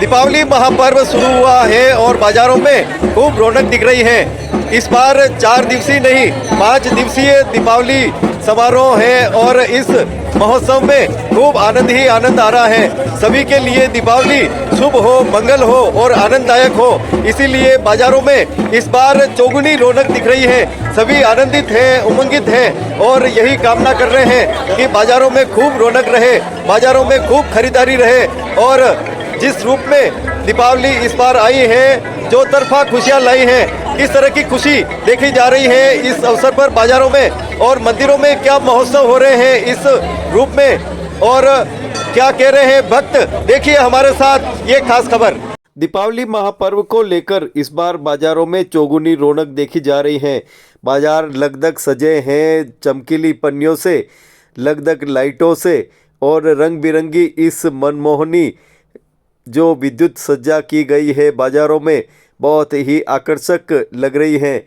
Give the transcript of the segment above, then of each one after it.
दीपावली महापर्व शुरू हुआ है और बाजारों में खूब रौनक दिख रही है। इस बार 4 दिवसीय नहीं 5 दिवसीय दीपावली समारोह है और इस महोत्सव में खूब आनंद ही आनंद आ रहा है। सभी के लिए दीपावली शुभ हो, मंगल हो और आनंददायक हो, इसीलिए बाजारों में इस बार चौगुनी रौनक दिख रही है। सभी आनंदित हैं, उमंगित हैं और यही कामना कर रहे हैं कि बाजारों में खूब रौनक रहे, बाजारों में खूब खरीदारी रहे और जिस रूप में दीपावली इस बार आई है, जो तरफा खुशियां लाई हैं, किस तरह की खुशी देखी जा रही है इस अवसर पर बाजारों में और मंदिरों में क्या महोत्सव हो रहे हैं इस रूप में और क्या कह रहे हैं भक्त, देखिए हमारे साथ ये खास खबर। दीपावली महापर्व को लेकर इस बार बाजारों में चौगुनी रौनक देखी जा रही है। बाजार लगदग सजे हैं, चमकीली पन्नियों से, लगदग लाइटों से और रंग बिरंगी इस मनमोहनी जो विद्युत सज्जा की गई है बाजारों में बहुत ही आकर्षक लग रही है।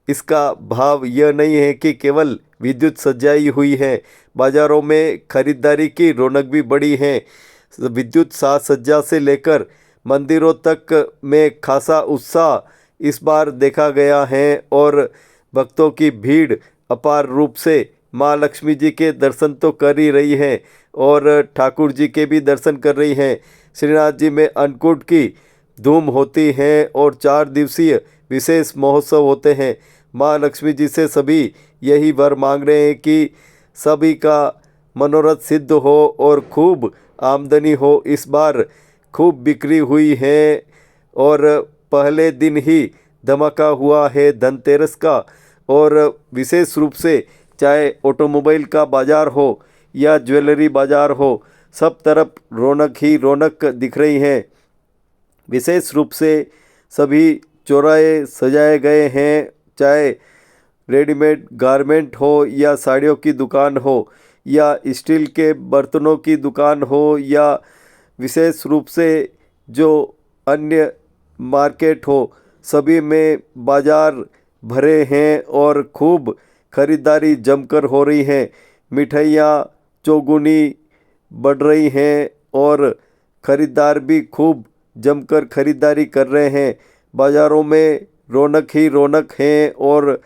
इसका भाव यह नहीं है कि केवल विद्युत सज्जाई हुई है, बाजारों में खरीदारी की रौनक भी बढ़ी है। विद्युत साज सज्जा से लेकर मंदिरों तक में खासा उत्साह इस बार देखा गया है और भक्तों की भीड़ अपार रूप से माँ लक्ष्मी जी के दर्शन तो कर ही रही है और ठाकुर जी के भी दर्शन कर रही है। श्रीनाथ जी में अन्नकूट की धूम होती है और 4 दिवसीय विशेष महोत्सव होते हैं। माँ लक्ष्मी जी से सभी यही वर मांग रहे हैं कि सभी का मनोरथ सिद्ध हो और खूब आमदनी हो। इस बार खूब बिक्री हुई है और पहले दिन ही धमाका हुआ है धनतेरस का और विशेष रूप से चाहे ऑटोमोबाइल का बाज़ार हो या ज्वेलरी बाज़ार हो, सब तरफ रौनक ही रौनक दिख रही है। विशेष रूप से सभी चौराहे सजाए गए हैं, चाहे रेडीमेड गारमेंट हो या साड़ियों की दुकान हो या स्टील के बर्तनों की दुकान हो या विशेष रूप से जो अन्य मार्केट हो, सभी में बाज़ार भरे हैं और खूब खरीदारी जमकर हो रही है। मिठाइयाँ चौगुनी बढ़ रही हैं और ख़रीदार भी खूब जमकर खरीदारी कर रहे हैं। बाज़ारों में रौनक ही रौनक है और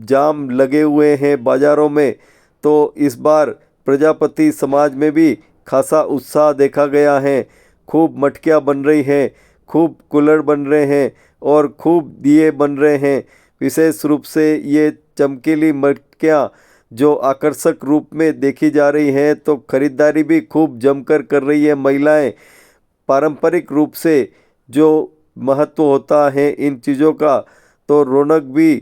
जाम लगे हुए हैं बाज़ारों में। तो इस बार प्रजापति समाज में भी खासा उत्साह देखा गया है। खूब मटकियाँ बन रही हैं, खूब कूलर बन रहे हैं और खूब दिए बन रहे हैं। विशेष रूप से ये चमकीली मटकियाँ जो आकर्षक रूप में देखी जा रही हैं, तो खरीदारी भी खूब जमकर कर रही है महिलाएं। पारंपरिक रूप से जो महत्व होता है इन चीज़ों का, तो रौनक भी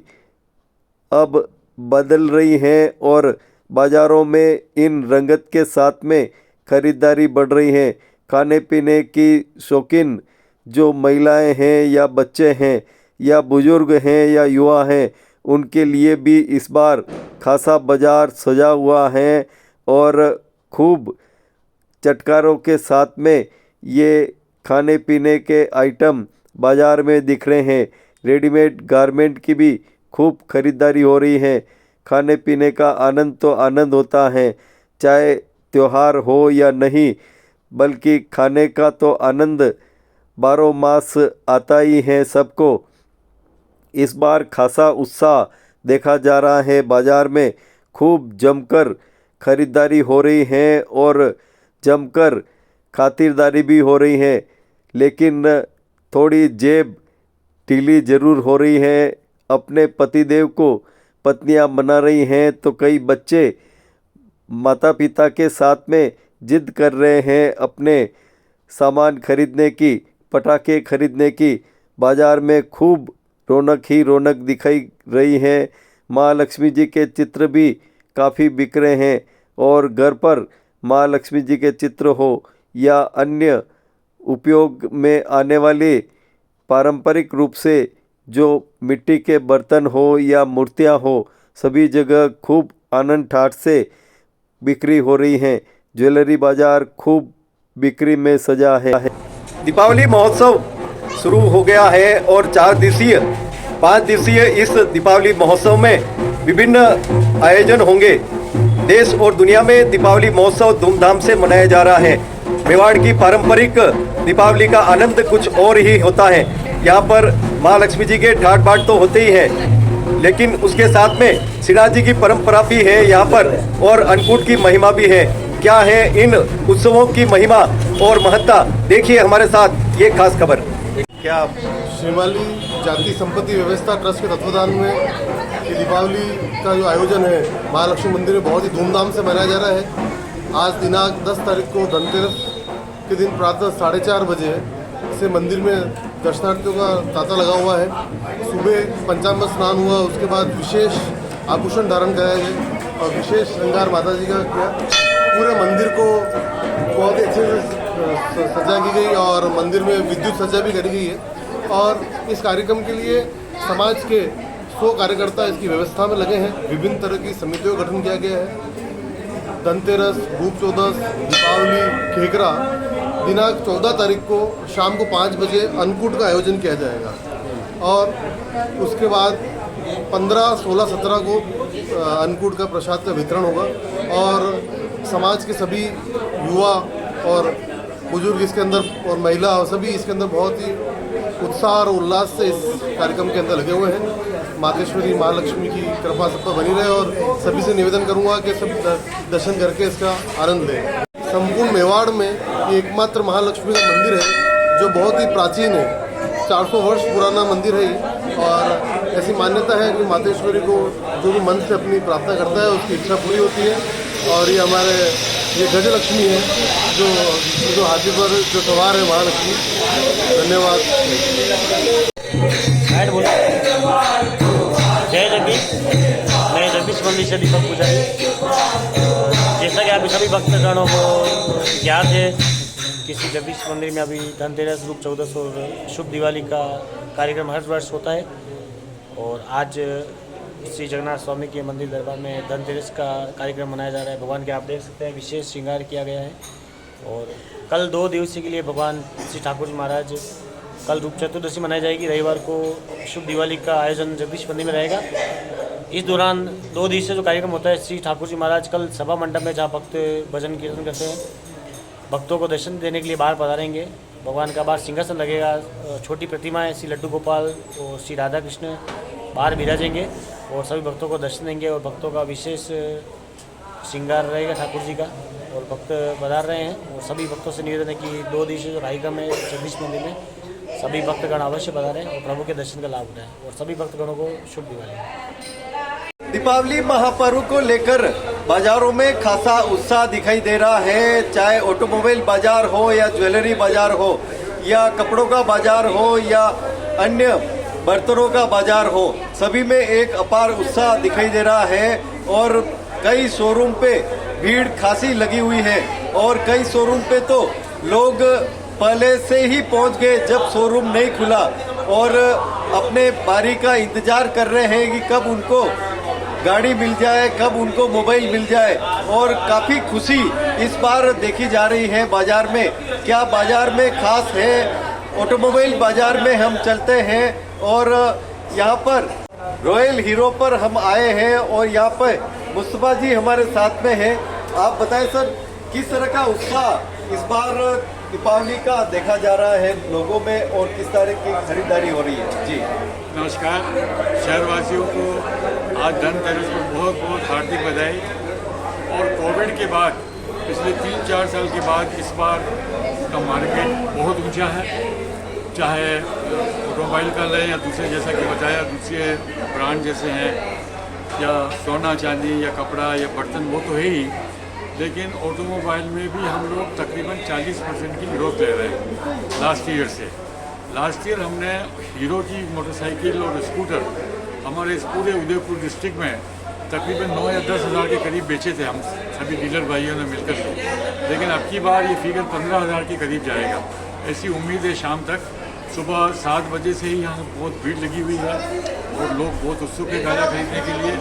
अब बदल रही है और बाज़ारों में इन रंगत के साथ में खरीदारी बढ़ रही है। खाने पीने की शौकीन जो महिलाएं हैं या बच्चे हैं या बुज़ुर्ग हैं या युवा हैं, उनके लिए भी इस बार खासा बाज़ार सजा हुआ है और खूब चटकारों के साथ में ये खाने पीने के आइटम बाज़ार में दिख रहे हैं। रेडीमेड गारमेंट की भी खूब खरीदारी हो रही है। खाने पीने का आनंद तो आनंद होता है, चाहे त्यौहार हो या नहीं, बल्कि खाने का तो आनंद 12 मास आता ही है सबको। इस बार खासा उत्साह देखा जा रहा है बाज़ार में, खूब जमकर खरीदारी हो रही है और जमकर खातिरदारी भी हो रही है। लेकिन थोड़ी जेब ढीली ज़रूर हो रही है। अपने पतिदेव को पत्नियां मना रही हैं, तो कई बच्चे माता पिता के साथ में जिद कर रहे हैं अपने सामान खरीदने की, पटाखे खरीदने की। बाज़ार में खूब रौनक ही रौनक दिखाई रही है। माँ लक्ष्मी जी के चित्र भी काफ़ी बिक रहे हैं और घर पर माँ लक्ष्मी जी के चित्र हो या अन्य उपयोग में आने वाले पारंपरिक रूप से जो मिट्टी के बर्तन हो या मूर्तियाँ हो, सभी जगह खूब आनंद ठाठ से बिक्री हो रही हैं। ज्वेलरी बाज़ार खूब बिक्री में सजा है। दीपावली महोत्सव शुरू हो गया है और 4 दिवसीय 5 दिवसीय इस दीपावली महोत्सव में विभिन्न आयोजन होंगे। देश और दुनिया में दीपावली महोत्सव धूमधाम से मनाया जा रहा है। मेवाड़ की पारंपरिक दीपावली का आनंद कुछ और ही होता है। यहाँ पर माँ लक्ष्मी जी के ठाट बाट तो होते ही हैं, लेकिन उसके साथ में सिराज जी की परंपरा भी है यहाँ पर और अन्नकूट की महिमा भी है। क्या है इन उत्सवों की महिमा और महत्ता, देखिए हमारे साथ ये खास खबर। क्या श्रीमाली जाति संपत्ति व्यवस्था ट्रस्ट के तत्वाधान में ये दीपावली का जो आयोजन है महालक्ष्मी मंदिर में बहुत ही धूमधाम से मनाया जा रहा है। आज दिनांक 10 तारीख को धनतेरस के दिन प्रातः 4:30 बजे से मंदिर में दर्शनार्थियों का तांता लगा हुआ है। सुबह पंचामृत स्नान हुआ, उसके बाद विशेष आभूषण धारण कराया गया और विशेष श्रृंगार माता जी का किया। पूरे मंदिर को बहुत ही अच्छे से सजा की गई और मंदिर में विद्युत सज्जा भी करी गई है। और इस कार्यक्रम के लिए समाज के 100 कार्यकर्ता इसकी व्यवस्था में लगे हैं। विभिन्न तरह की समितियों का गठन किया गया है। धनतेरस, भूप चौदस, दीपावली, खेकरा दिनांक 14 तारीख को शाम को 5 बजे अन्नकूट का आयोजन किया जाएगा और उसके बाद 15, 16, 17 को अन्नकूट का प्रसाद का वितरण होगा और समाज के सभी युवा और बुजुर्ग इसके अंदर और महिला और सभी इसके अंदर बहुत ही उत्साह और उल्लास से इस कार्यक्रम के अंदर लगे हुए हैं। मातेश्वरी महालक्ष्मी की कृपा सब पर बनी रहे और सभी से निवेदन करूंगा कि सब दर्शन करके इसका आनंद लें। संपूर्ण मेवाड़ में ये एकमात्र महालक्ष्मी का मंदिर है जो बहुत ही प्राचीन है, 400 वर्ष पुराना मंदिर है और ऐसी मान्यता है कि मातेश्वरी को जो भी मन से अपनी प्रार्थना करता है उसकी इच्छा पूरी होती है। और ये हमारे ये गजलक्ष्मी है जो हाथी पर जो सवार है महालक्ष्मी। धन्यवाद। जय जगदीश, मैं जगदीश मंदिर से दीपक पुजारी। जैसा कि अभी सभी भक्तगणों को याद है किसी जगदीश मंदिर में अभी धनतेरस, रूप चौदस और शुभ दिवाली का कार्यक्रम हर वर्ष होता है और आज श्री जगन्नाथ स्वामी के मंदिर दरबार में धनतेरस का कार्यक्रम मनाया जा रहा है। भगवान के आप देख सकते हैं विशेष श्रृंगार किया गया है और कल 2 दिवसीय के लिए भगवान श्री ठाकुर जी महाराज, कल रूप चतुर्दशी मनाई जाएगी, रविवार को शुभ दिवाली का आयोजन जगदीश मंदिर में रहेगा। इस दौरान 2 दिवसीय जो कार्यक्रम होता है, श्री ठाकुर जी महाराज कल सभा मंडप में जहाँ भक्त भजन कीर्तन करते हैं, भक्तों को दर्शन देने के लिए बाहर पधारेंगे। भगवान का बाहर सिंहासन लगेगा, छोटी प्रतिमाएं श्री लड्डू गोपाल और श्री राधा कृष्ण बाहर विराजेंगे और सभी भक्तों को दर्शन देंगे और भक्तों का विशेष श्रृंगार रहेगा ठाकुर जी का और भक्त पधार रहे हैं। और सभी भक्तों से निवेदन है कि 2 दिवसीय जो कार्यक्रम है जगदीश मंदिर में सभी भक्तगण अवश्य पधारें और प्रभु के दर्शन का लाभ उठाएं और सभी भक्तगणों को शुभ दिवाली। दीपावली महापर्व को लेकर बाजारों में खासा उत्साह दिखाई दे रहा है। चाहे ऑटोमोबाइल बाजार हो या ज्वेलरी बाजार हो या कपड़ों का बाजार हो या अन्य बर्तनों का बाजार हो, सभी में एक अपार उत्साह दिखाई दे रहा है और कई शोरूम पे भीड़ खासी लगी हुई है और कई शोरूम पे तो लोग पहले से ही पहुंच गए जब शोरूम नहीं खुला और अपने बारी का इंतजार कर रहे हैं कि कब उनको गाड़ी मिल जाए, कब उनको मोबाइल मिल जाए और काफ़ी खुशी इस बार देखी जा रही है बाजार में। क्या बाजार में खास है? ऑटोमोबाइल बाजार में हम चलते हैं और यहाँ पर रॉयल हीरो पर हम आए हैं और यहाँ पर मुस्तफा जी हमारे साथ में हैं। आप बताएं सर, किस तरह का उत्साह इस बार दीपावली का देखा जा रहा है लोगों में और किस तरह की खरीदारी हो रही है? जी नमस्कार। शहरवासियों को आज धनतेरस को बहुत बहुत हार्दिक बधाई। और कोविड के बाद पिछले 3-4 साल के बाद इस बार का मार्केट बहुत ऊंचा है, चाहे ऑटोमोबाइल का लें या दूसरे, जैसा कि बताया, दूसरे ब्रांड जैसे हैं या सोना चांदी या कपड़ा या बर्तन, वो तो है ही, लेकिन ऑटोमोबाइल में भी हम लोग तकरीबन 40% की ग्रोथ ले रहे हैं लास्ट ईयर से। लास्ट ईयर हमने हीरो की मोटरसाइकिल और स्कूटर हमारे इस पूरे उदयपुर डिस्ट्रिक्ट में तकरीबन 9 या 10 हज़ार के करीब बेचे थे हम सभी डीलर भाइयों ने मिलकर के। लेकिन अब की बार ये फिगर 15 हज़ार के करीब जाएगा, ऐसी उम्मीद है। शाम तक सुबह 7 बजे से ही यहाँ बहुत भीड़ लगी हुई है और लोग बहुत उत्सुक है गाड़ा खरीदने के लिए।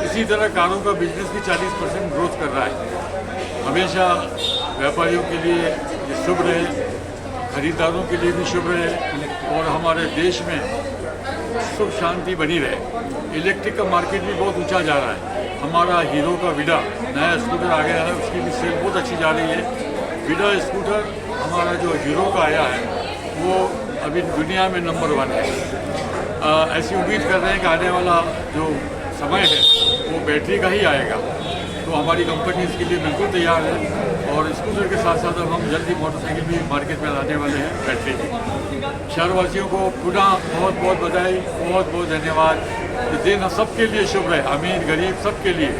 इसी तरह कारों का बिजनेस भी 40% ग्रोथ कर रहा है। हमेशा व्यापारियों के लिए ये शुभ रहे, खरीदारों के लिए भी शुभ रहे और हमारे देश में सुख शांति बनी रहे। इलेक्ट्रिक का मार्केट भी बहुत ऊंचा जा रहा है। हमारा हीरो का विडा नया स्कूटर आ गया है, उसकी भी सेल बहुत अच्छी जा रही है विडा स्कूटर हमारा जो हीरो का आया है वो अभी दुनिया में नंबर 1 है। ऐसी उम्मीद कर रहे हैं कि आने वाला जो समय है वो बैटरी का ही आएगा, तो हमारी कंपनी इसके लिए बिल्कुल तैयार है। और स्कूटर के साथ साथ अब हम जल्दी मोटरसाइकिल भी मार्केट में लाने वाले हैं बैटरी की। शहरवासियों को पुनः बहुत बहुत बधाई, बहुत बहुत धन्यवाद। ये दिन सबके लिए शुभ है, अमीर गरीब सबके लिए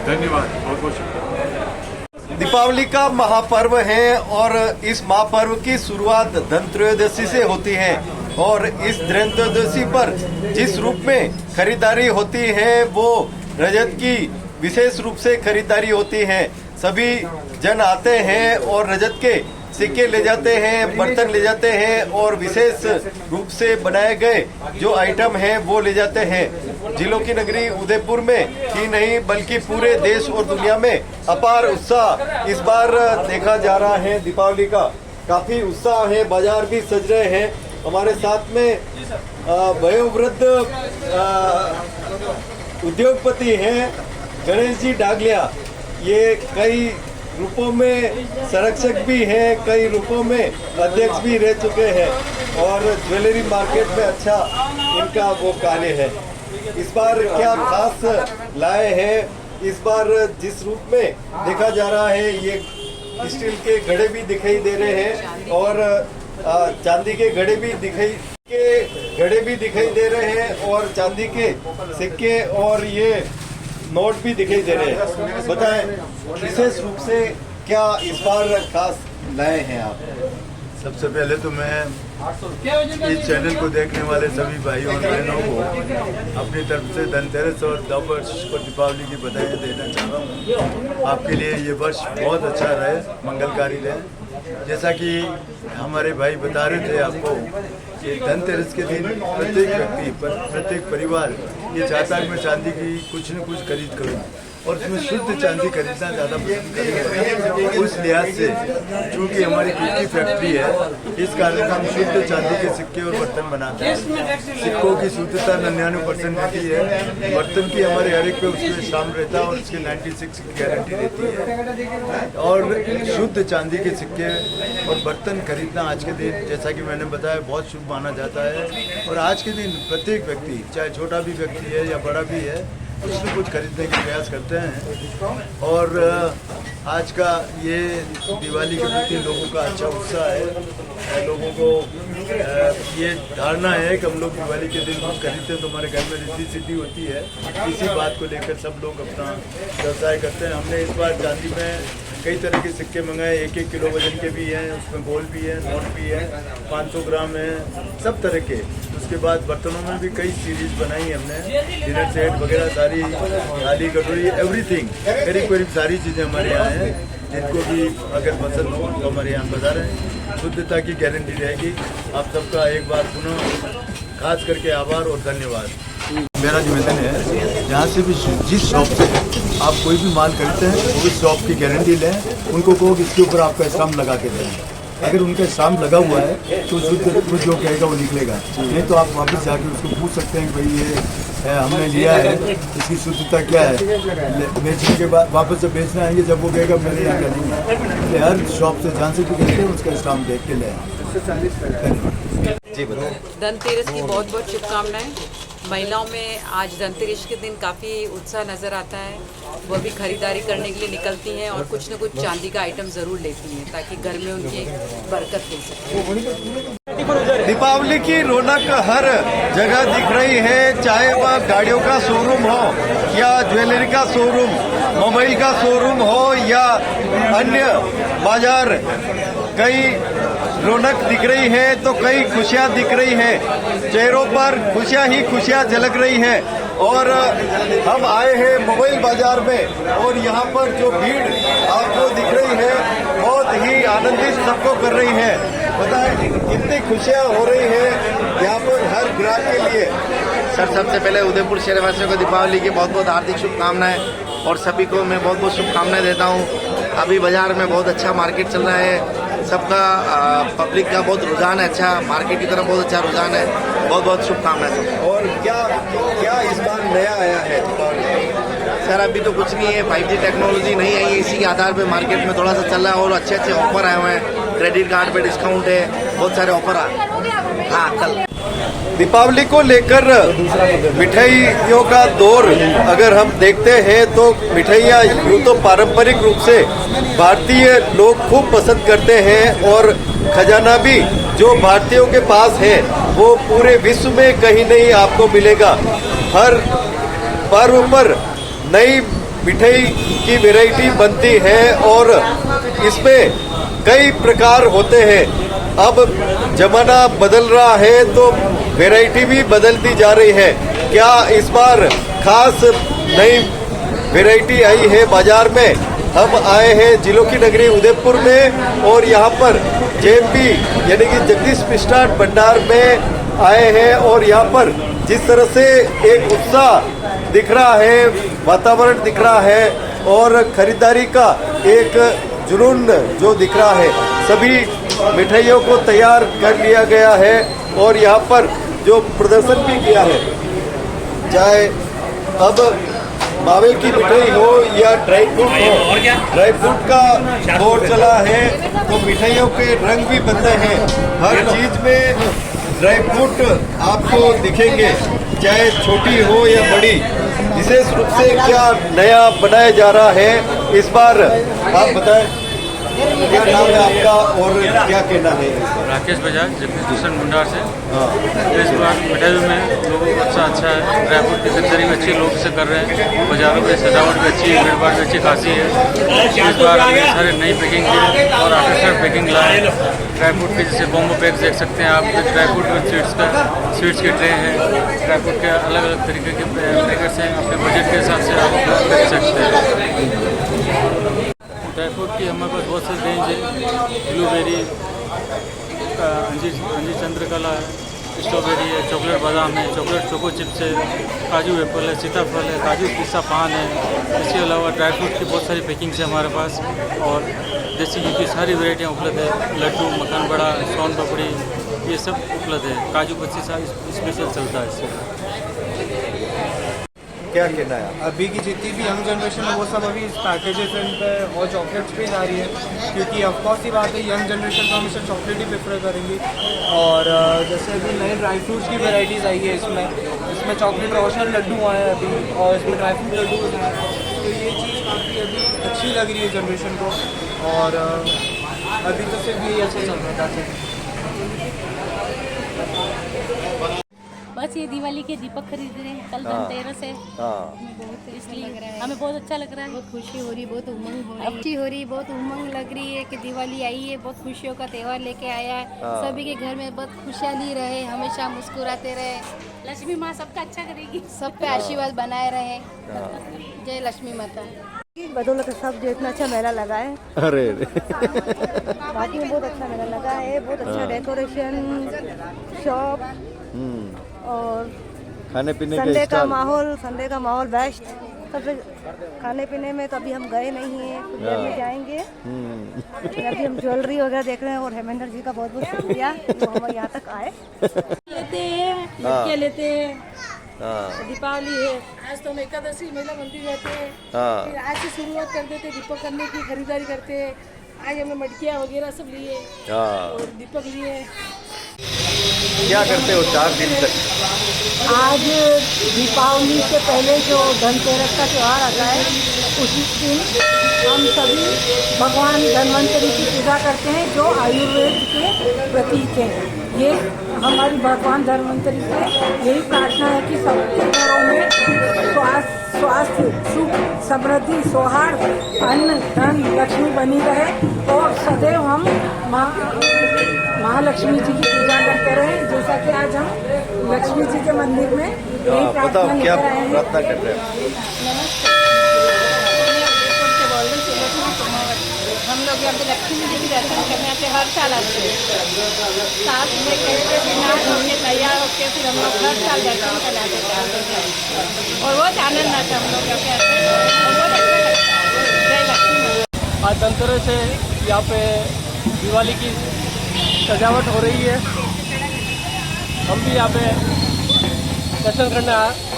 धन्यवाद, बहुत बहुत शुक्रिया। दीपावली का महापर्व है और इस महापर्व की शुरुआत धनत्रयोदशी से होती है और इस धनत्रयोदशी पर जिस रूप में खरीदारी होती है वो रजत की विशेष रूप से खरीदारी होती है। सभी जन आते हैं और रजत के सिक्के ले जाते हैं, बर्तन ले जाते हैं और विशेष रूप से बनाए गए जो आइटम हैं वो ले जाते हैं। जिलों की नगरी उदयपुर में ही नहीं बल्कि पूरे देश और दुनिया में अपार उत्साह इस बार देखा जा रहा है। दीपावली का काफी उत्साह है, बाजार भी सज रहे हैं। हमारे साथ में वयोवृद्ध उद्योगपति हैं गणेश जी डागलिया। ये कई रूपों में संरक्षक भी हैं, कई रूपों में अध्यक्ष भी रह चुके हैं और ज्वेलरी मार्केट में अच्छा इनका वो कार्य है। इस बार क्या खास लाए हैं? इस बार जिस रूप में देखा जा रहा है ये स्टील के घड़े भी दिखाई दे रहे हैं और चांदी के घड़े भी दिखाई दे रहे हैं और चांदी के सिक्के और ये नोट भी दिखाई दे रहे हैं। बताएं विशेष रूप से क्या इस बार खास लाए हैं आप? सबसे पहले तो मैं इस चैनल को देखने वाले सभी भाइयों और बहनों को अपनी तरफ से धनतेरस और नववर्ष और दीपावली की बधाई देना चाह रहा हूँ। आपके लिए ये वर्ष बहुत अच्छा रहे, मंगलकारी रहे। जैसा कि हमारे भाई बता रहे थे आपको कि धनतेरस के दिन प्रत्येक व्यक्ति प्रत्येक परिवार ये चाहता है कि मैं चांदी की कुछ न कुछ खरीद करूँ और उसमें शुद्ध चांदी खरीदना ज़्यादा पसंद करेंगे। उस लिहाज से चूँकि हमारी खुद की फैक्ट्री है इस कारण हम शुद्ध चांदी के सिक्के और बर्तन बनाते हैं। सिक्कों की शुद्धता 99% रहती है, बर्तन की हमारे हर एक पे उसमें शाम रहता है और उसकी 96 की गारंटी रहती है। और शुद्ध चांदी के सिक्के और बर्तन खरीदना आज के दिन जैसा कि मैंने बताया बहुत शुभ माना जाता है। और आज के दिन प्रत्येक व्यक्ति चाहे छोटा भी व्यक्ति है या बड़ा भी है कुछ न कुछ खरीदने का प्रयास करते हैं। और आज का ये दिवाली के प्रति लोगों का अच्छा उत्साह है। लोगों को ये धारणा है कि हम लोग दिवाली के दिन कुछ खरीदते हैं तो हमारे घर में रिद्धि सिद्धि होती है। इसी बात को लेकर सब लोग अपना व्यवसाय करते हैं। हमने इस बार चांदी में कई तरह के सिक्के मंगाए, 1-1 किलो वजन के भी हैं, उसमें गोल्ड भी है, नोट भी है, 500 ग्राम है, सब तरह के। उसके बाद बर्तनों में भी कई सीरीज बनाई हमने, डिनर सेट वगैरह सारी, थाली कटोरी एवरीथिंग करीब करीब सारी चीज़ें हमारे यहाँ हैं। जिनको भी अगर पसंद हो तो हमारे यहाँ बता रहे हैं। शुद्धता की गारंटी रहेगी। आप सबका एक बार पुनः खास करके आभार और धन्यवाद। मेरा निवेदन है जहाँ से भी जिस शॉप से आप कोई भी माल खरीदते हैं वो इस शॉप की गारंटी लें। उनको कहो कि इसके ऊपर आपका स्टाम्प लगा के दें। अगर उनका स्टाम्प लगा हुआ है तो शुद्ध जो कहेगा वो निकलेगा, नहीं तो आप वापस जाके उसको पूछ सकते हैं कि भाई ये हमने लिया है, इसकी शुद्धता क्या है। बेचने के बाद वापस से बेचने आएंगे जब वो कहेगा मैंने यहाँ का नहीं है। इसलिए हर शॉप से जहाँ से भी खरीदते हैं उसका स्टाम्प देख के लें। जी बताएं। धनतेरस की बहुत बहुत शुभकामनाएं। महिलाओं में आज धनतेरस के दिन काफ़ी उत्साह नज़र आता है। वह भी खरीदारी करने के लिए निकलती हैं और कुछ न कुछ चांदी का आइटम ज़रूर लेती हैं ताकि घर में उनकी बरकत हो सके। दीपावली की रौनक हर जगह दिख रही है, चाहे वह गाड़ियों का शोरूम हो या ज्वेलरी का शोरूम, मोबाइल का शोरूम हो या अन्य बाजार। कई रौनक दिख रही है तो कई खुशियां दिख रही है। चेहरों पर खुशियां ही खुशियां झलक रही है। और हम आए हैं मोबाइल बाजार में और यहाँ पर जो भीड़ आपको दिख रही है बहुत ही आनंदित सबको कर रही है। बताएं कितनी खुशियां हो रही है यहाँ पर हर ग्राहक के लिए। सर सबसे पहले उदयपुर शहरवासियों को दीपावली की बहुत बहुत हार्दिक शुभकामनाएं और सभी को मैं बहुत बहुत शुभकामनाएं देता हूं। अभी बाजार में बहुत अच्छा मार्केट चल रहा है, सबका पब्लिक का बहुत रुझान है, अच्छा मार्केट की तरफ बहुत अच्छा रुझान है। बहुत बहुत शुभकामनाएं। और क्या क्या इस बार नया आया है दीपावली? सर अभी तो कुछ नहीं है, 5G टेक्नोलॉजी नहीं आई है, इसी के आधार पे मार्केट में थोड़ा सा चल रहा है और अच्छे अच्छे ऑफर आए हुए हैं। क्रेडिट कार्ड पे डिस्काउंट है, बहुत सारे ऑफर आए। हाँ कल दीपावली को लेकर मिठाइयों का दौर अगर हम देखते हैं तो मिठाइयाँ यूँ तो पारंपरिक रूप से भारतीय लोग खूब पसंद करते हैं और खजाना भी जो भारतीयों के पास है वो पूरे विश्व में कहीं नहीं आपको मिलेगा। हर पर्व पर नई मिठाई की वैरायटी बनती है और इसमें कई प्रकार होते हैं। अब जमाना बदल रहा है तो वैरायटी भी बदलती जा रही है। क्या इस बार खास नई वैरायटी आई है बाजार में? हम आए हैं जिलों की नगरी उदयपुर में और यहाँ पर जेएमपी यानी कि जगदीश मिष्ठान भंडार में आए हैं और यहाँ पर जिस तरह से एक उत्साह दिख रहा है, वातावरण दिख रहा है और खरीदारी का एक जुनून जो दिख रहा है, सभी मिठाइयों को तैयार कर लिया गया है और यहाँ पर जो प्रदर्शन भी किया है, चाहे अब मावे की मिठाई हो या ड्राई फ्रूट हो, ड्राई फ्रूट का दौर चला है तो मिठाइयों के रंग भी बनते हैं। हर चीज में ड्राई फ्रूट आपको दिखेंगे, चाहे छोटी हो या बड़ी। विशेष रूप से क्या नया बनाया जा रहा है इस बार, आप बताएं क्या नाम है आपका और क्या कहना है? राकेश बजाज जगदीश मिष्ठान भंडार से। इस बार मिठाई में लोगों का अच्छा है, ड्राई फ्रूट की खरीदारी में अच्छे लोग से कर रहे हैं, बाजारों में सजावट भी अच्छी है, भीड़ भाड़ भी अच्छी खासी है। इस बार सारे नई पैकिंग की और आकर्षक पैकिंग लाए। ड्राई फ्रूट के जैसे कॉम्बो पैक देख सकते हैं आप, ड्राई फ्रूट विद स्वीट्स के ट्रे हैं, ड्राई फ्रूट के अलग अलग तरीके के पैकेट्स हैं, अपने बजट के हिसाब से आप खरीद सकते हैं। ड्राई फ्रूट की हमारे पास बहुत सी रेंज है, ब्लूबेरी, अंजीर चंद्रकला है, स्ट्रॉबेरी है, चॉकलेट बादाम है, चॉकलेट चोको चिप्स है, काजू एप्पल है, सीताफल है, काजू पिस्ता पान है। इसके अलावा ड्राई फ्रूट की बहुत सारी पैकिंग्स है हमारे पास और देसी घी की सारी वैरायटियाँ उपलब्ध है। लड्डू, मक्खन बड़ा, सोन पापड़ी, ये सब उपलब्ध है। काजू कतली सारी स्पेशल चलता है इससे। क्या कहना है? अभी की जितनी भी यंग जनरेशन है वो सब अभी इस पैकेजेस पे और चॉकलेट्स पे जा रही है, क्योंकि ऑफकोर्स ही बात है यंग जनरेशन तो हमेशा चॉकलेट ही प्रेफर करेंगी। और जैसे अभी नए ड्राई फ्रूट्स की वेराइटीज़ आई है, इसमें चॉकलेट रोशनल लड्डू आए हैं अभी और इसमें ड्राई फ्रूट लड्डू आए हैं, तो ये चीज़ काफ़ी अभी अच्छी लग रही है जनरेशन को। और अभी तो सिर्फ यही अच्छा चल रहा था। बस ये दिवाली के दीपक खरीद रहे हैं, कल धनतेरस है, इसलिए हमें बहुत अच्छा लग रहा है। बहुत खुशी हो रही, बहुत उमंग हो रही, अच्छी हो रही, बहुत उमंग लग रही है कि दिवाली आई है, बहुत खुशियों का त्यौहार लेके आया है। सभी के घर में बहुत खुशहाली रहे, हमेशा मुस्कुराते रहे, लक्ष्मी माँ सबका अच्छा करेगी, सबका आशीर्वाद बनाए रहे। जय लक्ष्मी माता। बदौलत सब जो इतना अच्छा मेला लगा है, अरे बाकी में बहुत अच्छा मेला लगा है, बहुत अच्छा डेकोरेशन, शॉप और खाने पीने संडे का माहौल बेस्ट। सबसे खाने पीने में तो अभी हम गए नहीं हैं, कुछ देर में जाएंगे। अभी हम ज्वेलरी वगैरह देख रहे हैं और हेमेंद्र जी का बहुत बहुत शुक्रिया जो हमारे यहाँ तक आए। लेते हैं, लड़कियाँ लेते हैं, दीपावली है, आज तो हम एकादशी मेला मंदिर जाते हैं, फिर आज से शुरुआत कर देते दीपक करने की, खरीदारी करते हैं। आज हमने मटकियाँ वगैरह सब लिए और दीपक लिए। क्या करते हो 4 दिन तक? आज दीपावली से पहले जो धनतेरस का त्यौहार आता है, उसी दिन हम सभी भगवान धन्वंतरी की पूजा करते हैं जो आयुर्वेद के प्रतीक हैं। ये हमारी भगवान धन्वंतरी से यही प्रार्थना है कि सबके घरों में स्वास्थ्य, सुख, समृद्धि, सौहार्द, अन्न, धन, लक्ष्मी बनी रहे और सदैव हम महालक्ष्मी जी की पूजा करते रहे। जैसा कि आज हम लक्ष्मी जी के मंदिर में यही प्रार्थना लेकर आए हैं। प्रार्थना कर रहे हैं? हम लोग यहाँ पे लक्ष्मी जी की दर्शन करने आते हर साल आते हैं, साथ में कहते स्नान होके तैयार होके फिर हम लोग हर साल दर्शन करने आते हैं और बहुत आनंद आता है हम लोग यहाँ पे आते हैं और बहुत अच्छा लगता है। जय लक्ष्मी। आज धनतेरस है, यहाँ पे दिवाली की सजावट हो रही है, हम भी यहाँ पे दर्शन करने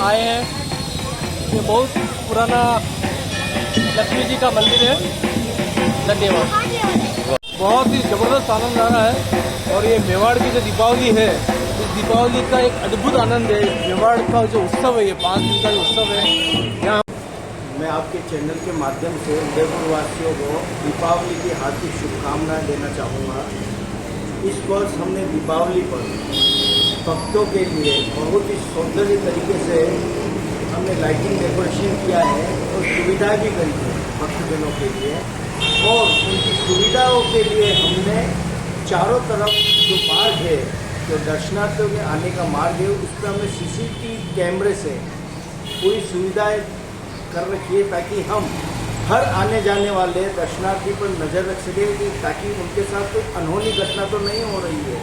आए हैं। ये बहुत पुराना लक्ष्मी जी का मंदिर है। धन्यवाद। बहुत ही ज़बरदस्त आनंद आ रहा है और ये मेवाड़ की जो दीपावली है, इस दीपावली का एक अद्भुत आनंद है। मेवाड़ का जो उत्सव है, ये 5 दिन का जो उत्सव है, यहाँ मैं आपके चैनल के माध्यम से उदयपुर वासियों को दीपावली की हार्दिक शुभकामनाएं देना चाहूँगा। इस वर्ष हमने दीपावली पर भक्तों के लिए बहुत ही सौंदर्य तरीके से हमने लाइटिंग डेकोरेशन किया है और सुविधा भी करी है भक्तजनों के लिए, और उनकी सुविधाओं के लिए हमने चारों तरफ जो मार्ग है, जो दर्शनार्थियों के आने का मार्ग है, उस पर हमने CCTV कैमरे से पूरी सुविधाएं कर रखी है ताकि हम हर आने जाने वाले दर्शनार्थी पर नज़र रख सकें कि ताकि उनके साथ कोई अनहोनी घटना तो नहीं हो रही है।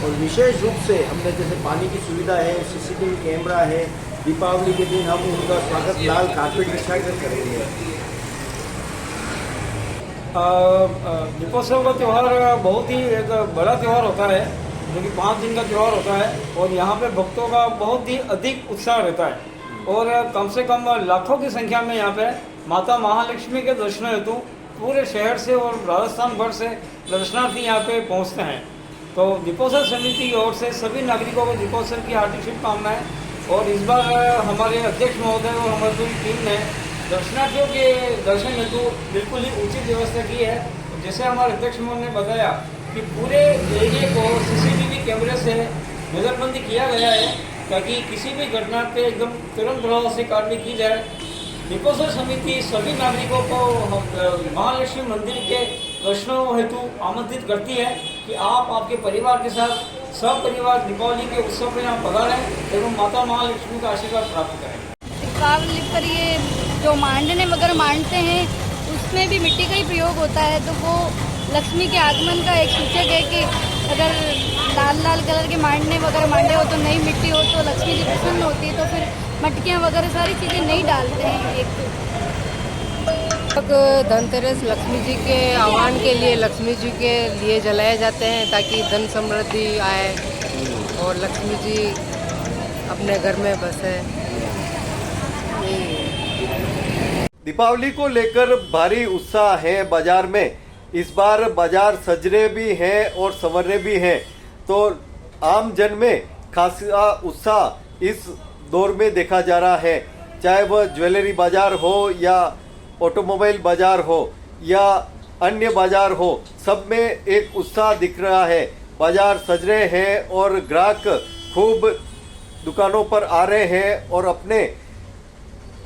और विशेष रूप से हमने जैसे पानी की सुविधा है, CCTV कैमरा है, दीपावली के दिन हम उनका स्वागत लाल कारपेट बिछा कर करेंगे। दीपोत्सव का त्यौहार बहुत ही एक बड़ा त्यौहार होता है, जो कि 5 दिन का त्यौहार होता है और यहाँ पे भक्तों का बहुत ही अधिक उत्साह रहता है और कम से कम लाखों की संख्या में यहाँ पे माता महालक्ष्मी के दर्शन हेतु पूरे शहर से और राजस्थान भर से दर्शनार्थी यहाँ पे पहुँचते हैं। तो दीपोत्सव समिति की ओर से सभी नागरिकों को दीपोत्सव की हार्दिक शुभकामनाएं। और इस बार हमारे अध्यक्ष महोदय और हमारी पूरी टीम ने दर्शनार्थियों के दर्शन हेतु बिल्कुल ही उचित व्यवस्था की है। जैसे हमारे अध्यक्ष महोदय ने बताया कि पूरे एरिया को CCTV कैमरे से नज़रबंदी किया गया है ताकि किसी भी घटना पे एकदम तुरंत प्रभाव से कार्रवाई की जाए। दीपोत्सव समिति सभी नागरिकों को महालक्ष्मी मंदिर के दर्शनों हेतु आमंत्रित करती है कि आप आपके परिवार के साथ सपरिवार दीपावली के उत्सव में यहाँ पधारें एवं माता महालक्ष्मी का आशीर्वाद प्राप्त करें। दीपावली पर ये जो मांडने वगैरह मांडते हैं, उसमें भी मिट्टी का ही प्रयोग होता है, तो वो लक्ष्मी के आगमन का एक सूचक है कि अगर लाल लाल कलर के मांडने वगैरह मांडे हो तो नई मिट्टी हो तो लक्ष्मी जी प्रसन्न होती है, तो फिर मटकियाँ वगैरह सारी चीज़ें नहीं डालते हैं। एक धनतेरस लक्ष्मी जी के आह्वान के लिए लक्ष्मी जी के लिए जलाए जाते हैं ताकि धन समृद्धि आए और लक्ष्मी जी अपने घर में बसे। दीपावली को लेकर भारी उत्साह है बाजार में। इस बार बाजार सजरे भी हैं और संवरने भी हैं, तो आम जन में खासा उत्साह इस दौर में देखा जा रहा है। चाहे वह ज्वेलरी बाजार हो या ऑटोमोबाइल बाजार हो या अन्य बाजार हो, सब में एक उत्साह दिख रहा है। बाजार सज रहे हैं और ग्राहक खूब दुकानों पर आ रहे हैं और अपने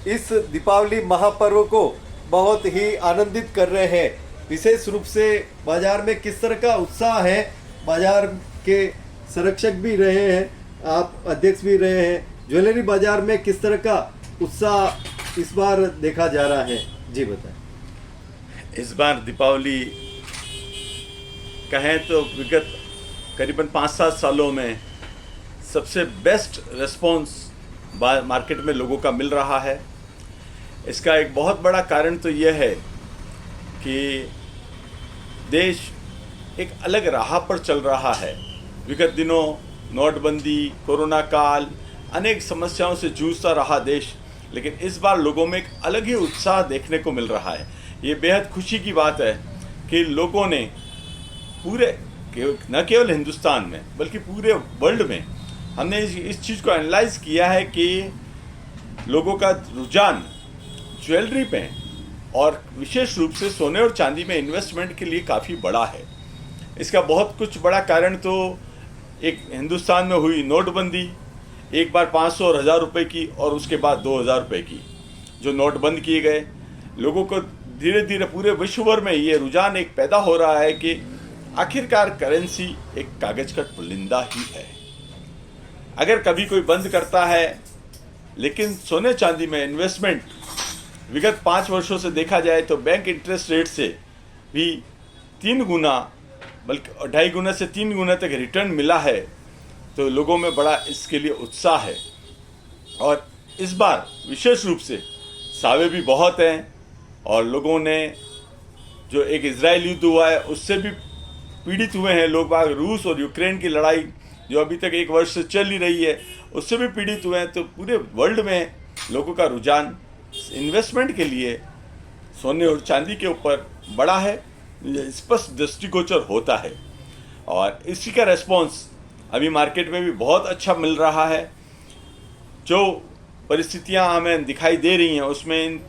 इस दीपावली महापर्व को बहुत ही आनंदित कर रहे हैं। विशेष रूप से बाजार में किस तरह का उत्साह है, बाजार के संरक्षक भी रहे हैं, आप अध्यक्ष भी रहे हैं, ज्वेलरी बाजार में किस तरह का उत्साह इस बार देखा जा रहा है, जी बताएं। इस बार दीपावली कहें तो विगत करीबन 5-7 सालों में सबसे बेस्ट रिस्पॉन्स मार्केट में लोगों का मिल रहा है। इसका एक बहुत बड़ा कारण तो यह है कि देश एक अलग राह पर चल रहा है। विगत दिनों नोटबंदी, कोरोना काल, अनेक समस्याओं से जूझता रहा देश, लेकिन इस बार लोगों में एक अलग ही उत्साह देखने को मिल रहा है। ये बेहद खुशी की बात है कि लोगों ने पूरे न केवल हिंदुस्तान में बल्कि पूरे वर्ल्ड में हमने इस चीज़ को एनालाइज किया है कि लोगों का रुझान ज्वेलरी पे और विशेष रूप से सोने और चांदी में इन्वेस्टमेंट के लिए काफ़ी बड़ा है। इसका बहुत कुछ बड़ा कारण तो एक हिंदुस्तान में हुई नोटबंदी, एक बार 500 और 1000 रुपये की और उसके बाद 2000 रुपये की जो नोट बंद किए गए। लोगों को धीरे धीरे पूरे विश्व भर में ये रुझान एक पैदा हो रहा है कि आखिरकार करेंसी एक कागज़ का पुलिंदा ही है। अगर कभी कोई बंद करता है, लेकिन सोने चांदी में इन्वेस्टमेंट विगत 5 वर्षों से देखा जाए तो बैंक इंटरेस्ट रेट से भी 3 गुना बल्कि 2.5 गुना से 3 गुना तक रिटर्न मिला है, तो लोगों में बड़ा इसके लिए उत्साह है। और इस बार विशेष रूप से सावे भी बहुत हैं और लोगों ने जो एक इजराइल युद्ध हुआ है उससे भी पीड़ित हुए हैं लोग बाग। रूस और यूक्रेन की लड़ाई जो अभी तक 1 वर्ष से चल ही रही है उससे भी पीड़ित हुए हैं। तो पूरे वर्ल्ड में लोगों का रुझान इन्वेस्टमेंट के लिए सोने और चांदी के ऊपर बड़ा है, स्पष्ट दृष्टिगोचर होता है। और इसी का रेस्पॉन्स अभी मार्केट में भी बहुत अच्छा मिल रहा है। जो परिस्थितियां हमें दिखाई दे रही हैं उसमें इन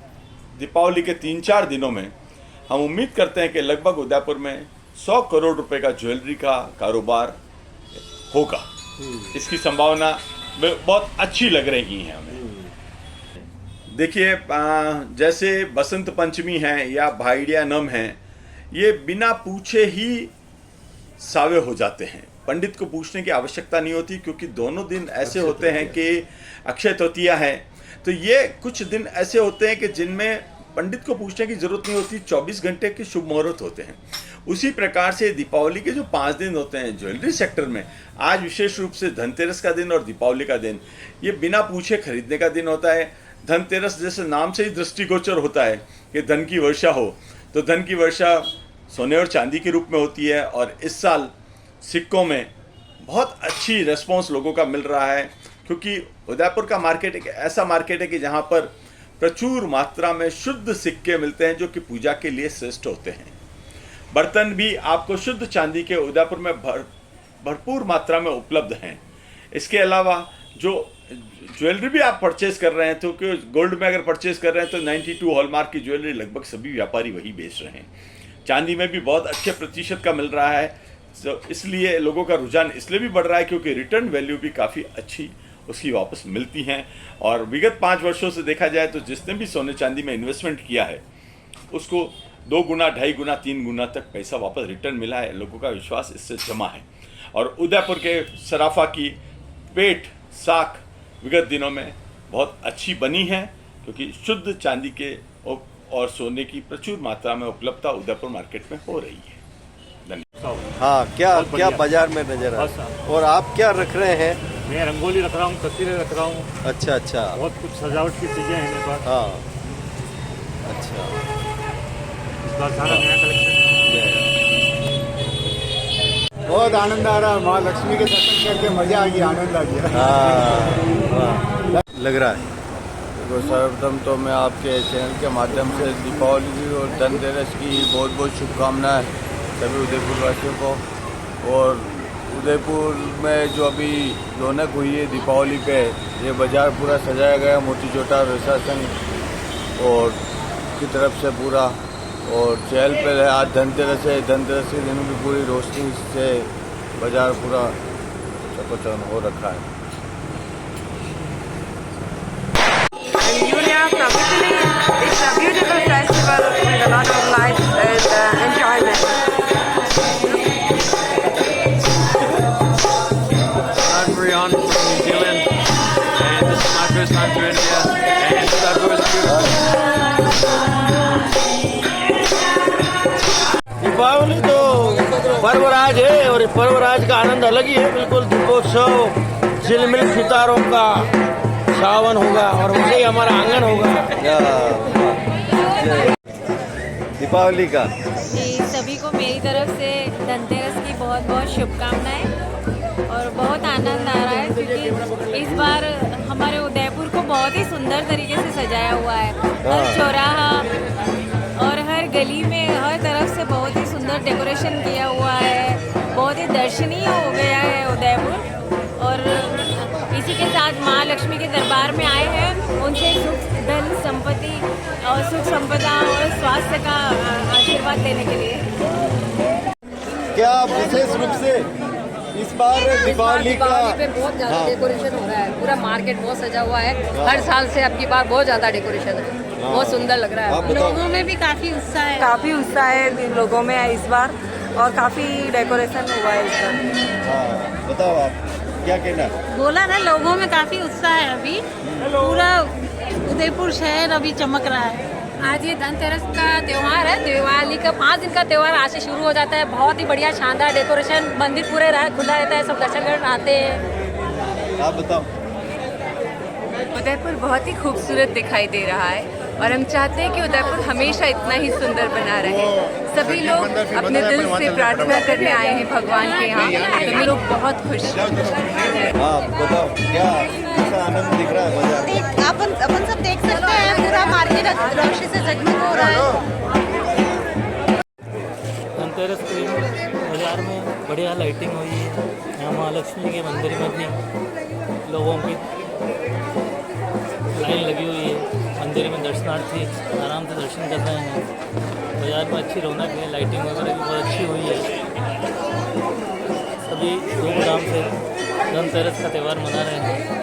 दीपावली के 3-4 दिनों में हम उम्मीद करते हैं कि लगभग उदयपुर में 100 करोड़ रुपए का ज्वेलरी का कारोबार होगा। इसकी संभावना बहुत अच्छी लग रही है हमें। देखिए, जैसे बसंत पंचमी है या भाईडिया नम है, ये बिना पूछे ही सावे हो जाते हैं। पंडित को पूछने की आवश्यकता नहीं होती, क्योंकि दोनों दिन ऐसे होते हैं कि अक्षय तृतीया है, तो ये कुछ दिन ऐसे होते हैं कि जिनमें पंडित को पूछने की जरूरत नहीं होती, 24 घंटे के शुभ मुहूर्त होते हैं। उसी प्रकार से दीपावली के जो 5 दिन होते हैं ज्वेलरी सेक्टर में, आज विशेष रूप से धनतेरस का दिन और दीपावली का दिन, ये बिना पूछे खरीदने का दिन होता है। धनतेरस जैसे नाम से ही दृष्टिगोचर होता है कि धन की वर्षा हो, तो धन की वर्षा सोने और चांदी के रूप में होती है। और इस साल सिक्कों में बहुत अच्छी रेस्पॉन्स लोगों का मिल रहा है, क्योंकि उदयपुर का मार्केट एक ऐसा मार्केट है कि जहाँ पर प्रचुर मात्रा में शुद्ध सिक्के मिलते हैं जो कि पूजा के लिए श्रेष्ठ होते हैं। बर्तन भी आपको शुद्ध चांदी के उदयपुर में भरपूर मात्रा में उपलब्ध हैं। इसके अलावा जो ज्वेलरी भी आप परचेज कर रहे हैं, तो गोल्ड में अगर परचेज कर रहे हैं तो 92 हॉलमार्क की ज्वेलरी लगभग सभी व्यापारी वही बेच रहे हैं। चांदी में भी बहुत अच्छे प्रतिशत का मिल रहा है, तो इसलिए लोगों का रुझान इसलिए भी बढ़ रहा है क्योंकि रिटर्न वैल्यू भी काफ़ी अच्छी उसकी वापस मिलती हैं। और विगत 5 वर्षों से देखा जाए तो जिसने भी सोने चांदी में इन्वेस्टमेंट किया है उसको 2 गुना, 2.5 गुना, 3 गुना तक पैसा वापस रिटर्न मिला है। लोगों का विश्वास इससे जमा है। और उदयपुर के सराफा की पेट साख विगत दिनों में बहुत अच्छी बनी है, क्योंकि शुद्ध चांदी के और सोने की प्रचुर मात्रा में उपलब्धता उदयपुर मार्केट में हो रही है। धन्यवाद। हाँ, क्या बाजार में नजर आ रहा है? और आप क्या रख रहे हैं? मैं रंगोली रख रहा हूँ, तस्वीरें रख रहा हूँ। अच्छा। बहुत कुछ सजावट की चीज़ें हैं मेरे पास। हाँ, अच्छा। इस बार सारा नया कलेक्शन। बहुत आनंद आ रहा, माँ लक्ष्मी के दर्शन करके मजा आ गया, आनंद आ गया। हाँ, लग रहा है। तो सर्वप्रथम तो मैं आपके चैनल के माध्यम से दीपावली और धनतेरस की बहुत बहुत शुभकामनाएं सभी उदयपुर वासियों को। और उदयपुर में जो अभी रौनक हुई है दीपावली पे, ये बाज़ार पूरा सजाया गया, मोती चौटा प्रशासन और की तरफ से पूरा। और चहल पहल है, आज धनतेरस है, धनतेरस के दिन भी पूरी रोशनी से बाज़ार पूरा चकाचौंध हो रखा है। It's a beautiful festival with a lot of life and enjoyment. I'm Brian from New Zealand, and this is my first time to India, and Udaipur is beautiful. Deepawali तो पर्वराज है और पर्वराज का आनंद अलग ही है। बिल्कुल दीपोत्सव, झिलमिल सितारों का सावन होगा और वैसे ही हमारा आंगन होगा। दीपावली का जी, सभी को मेरी तरफ से धनतेरस की बहुत बहुत शुभकामनाएं। और बहुत आनंद आ रहा है क्योंकि इस बार हमारे उदयपुर को बहुत ही सुंदर तरीके से सजाया हुआ है। हर चौराहा और हर गली में हर तरफ से बहुत ही सुंदर डेकोरेशन किया हुआ है। बहुत ही दर्शनीय हो गया है उदयपुर। और इसी के साथ माँ लक्ष्मी के दरबार में आए हैं, उनसे सुख, धन, संपत्ति और सुख संपदा और स्वास्थ्य का आशीर्वाद लेने के लिए। क्या विशेष रूप से इस बार दीपावली का पे बहुत ज़्यादा डेकोरेशन हो रहा है, पूरा मार्केट बहुत सजा हुआ है। हर साल से अब की बार बहुत ज़्यादा डेकोरेशन है, बहुत सुंदर लग रहा है। लोगों में भी काफ़ी उत्साह है लोगों में इस बार, और काफ़ी डेकोरेशन हुआ है इस बार। बताओ आप क्या कहना? बोला ना, लोगों में काफ़ी उत्साह है। अभी पूरा उदयपुर शहर अभी चमक रहा है। आज ये धनतेरस का त्यौहार है। दिवाली का 5 दिन का त्यौहार आज से शुरू हो जाता है। बहुत ही बढ़िया शानदार डेकोरेशन, मंदिर पूरे खुला रहता है, सब दर्शन करने आते हैं। आप बताओ। उदयपुर बहुत ही खूबसूरत दिखाई दे रहा है। और हम चाहते हैं कि उदयपुर हमेशा इतना ही सुंदर बना रहे। सभी लोग अपने दिल से प्रार्थना करने आए हैं भगवान के यहाँ, तो हम लोग बहुत खुश हैं। हाँ बताओ क्या कैसा आनंद दिख रहा है बाजार में? अपन सब देख सकते हैं पूरा मार्केट रोशनी से जगमग हो रहा है। धनतेरस के दिन बाजार में बढ़िया लाइटिंग हुई है। यहाँ महालक्ष्मी के मंदिर में भी लोगों की लाइन लगी हुई है। मंदिर में दर्शनार्थी आराम से दर्शन कर रहे हैं। बाजार में अच्छी रौनक है, लाइटिंग वगैरह भी बहुत अच्छी हुई है। सभी धूमधाम से धनतेरस का त्यौहार मना रहे हैं।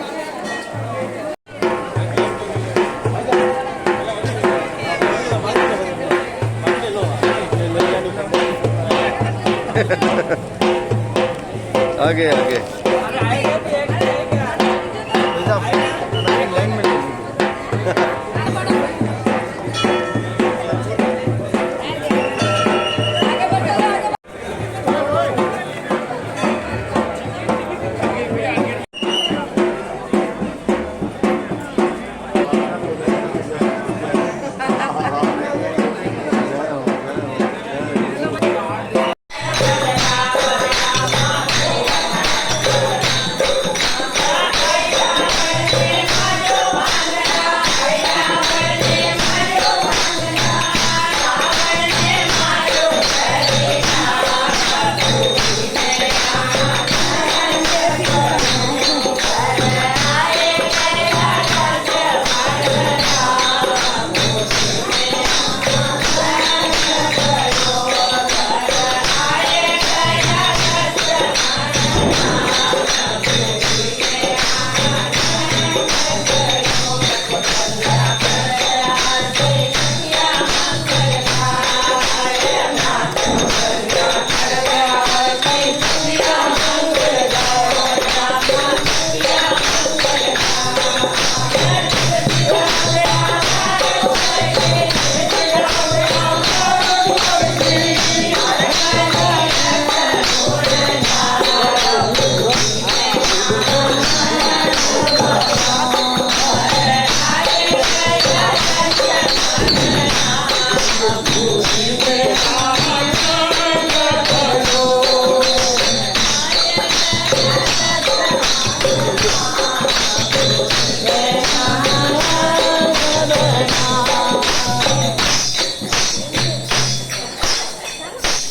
आगे आगे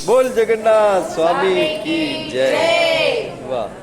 बोल जगन्नाथ स्वामी की जय। वाह।